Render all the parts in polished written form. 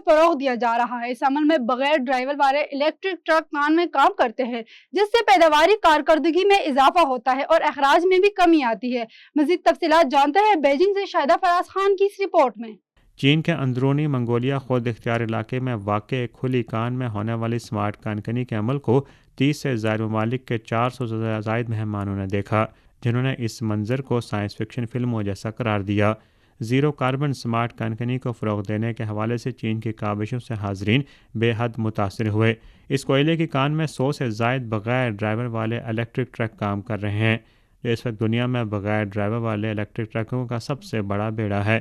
فروغ دیا جا رہا ہے۔ اس عمل میں بغیر ڈرائیور والے الیکٹرک ٹرک کان میں کام کرتے ہیں، جس سے پیداواری کارکردگی میں اضافہ ہوتا ہے اور اخراج میں بھی کمی آتی ہے۔ مزید تفصیلات جانتے ہیں بیجنگ سے شاہدہ فراز خان کی اس رپورٹ میں۔ چین کے اندرونی منگولیا خود اختیار علاقے میں واقع ایک کھلی کان میں ہونے والی سمارٹ کان کنی کے عمل کو 30 سے زائد ممالک کے 400 سے زائد مہمانوں نے دیکھا، جنہوں نے اس منظر کو سائنس فکشن فلموں جیسا قرار دیا۔ زیرو کاربن سمارٹ کان کنی کو فروغ دینے کے حوالے سے چین کی کاوشوں سے حاضرین بے حد متاثر ہوئے۔ اس کوئلے کی کان میں 100 سے زائد بغیر ڈرائیور والے الیکٹرک ٹرک کام کر رہے ہیں، جو اس وقت دنیا میں بغیر ڈرائیور والے الیکٹرک ٹرکوں کا سب سے بڑا بیڑا ہے۔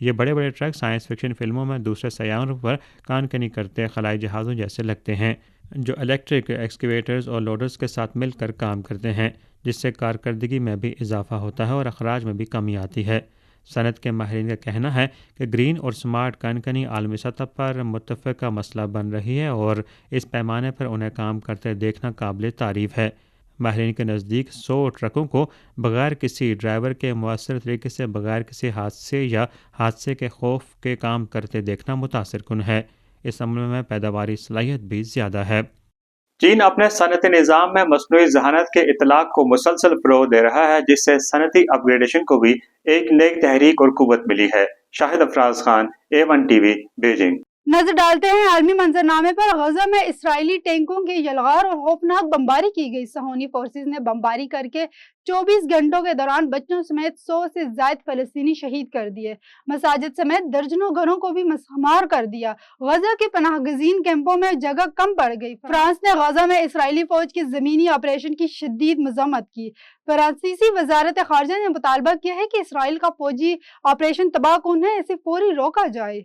یہ بڑے بڑے ٹرک سائنس فکشن فلموں میں دوسرے سیاروں پر کان کنی کرتے خلائی جہازوں جیسے لگتے ہیں، جو الیکٹرک ایکسکیویٹرز اور لوڈرز کے ساتھ مل کر کام کرتے ہیں، جس سے کارکردگی میں بھی اضافہ ہوتا ہے اور اخراج میں بھی کمی آتی ہے۔ صنعت کے ماہرین کا کہنا ہے کہ گرین اور سمارٹ کان کنی عالمی سطح پر متفقہ مسئلہ بن رہی ہے اور اس پیمانے پر انہیں کام کرتے دیکھنا قابل تعریف ہے۔ ماہرین کے نزدیک 100 ٹرکوں کو بغیر کسی ڈرائیور کے مؤثر طریقے سے بغیر کسی حادثے یا حادثے کے خوف کے کام کرتے دیکھنا متاثر کن ہے۔ اس عمل میں پیداواری صلاحیت بھی زیادہ ہے۔ چین اپنے صنعتی نظام میں مصنوعی ذہانت کے اطلاق کو مسلسل فروغ دے رہا ہے، جس سے صنعتی اپ گریڈیشن کو بھی ایک نئی تحریک اور قوت ملی ہے۔ Shahid Afraz Khan, A1 T V, Beijing. نظر ڈالتے ہیں عالمی منظرنامے پر۔ غزہ میں اسرائیلی ٹینکوں کی یلغار اور خوفناک بمباری کی گئی۔ صہیونی فورسز نے بمباری کر کے 24 گھنٹوں کے دوران بچوں سمیت 100 سے زائد فلسطینی شہید کر دیے۔ مساجد سمیت درجنوں گھروں کو بھی مسمار کر دیا۔ غزہ کے پناہ گزین کیمپوں میں جگہ کم پڑ گئی۔ فرانس نے غزہ میں اسرائیلی فوج کے زمینی آپریشن کی شدید مذمت کی۔ فرانسیسی وزارت خارجہ نے مطالبہ کیا ہے کہ اسرائیل کا فوجی آپریشن تباہ کن ہے، اسے فوری روکا جائے۔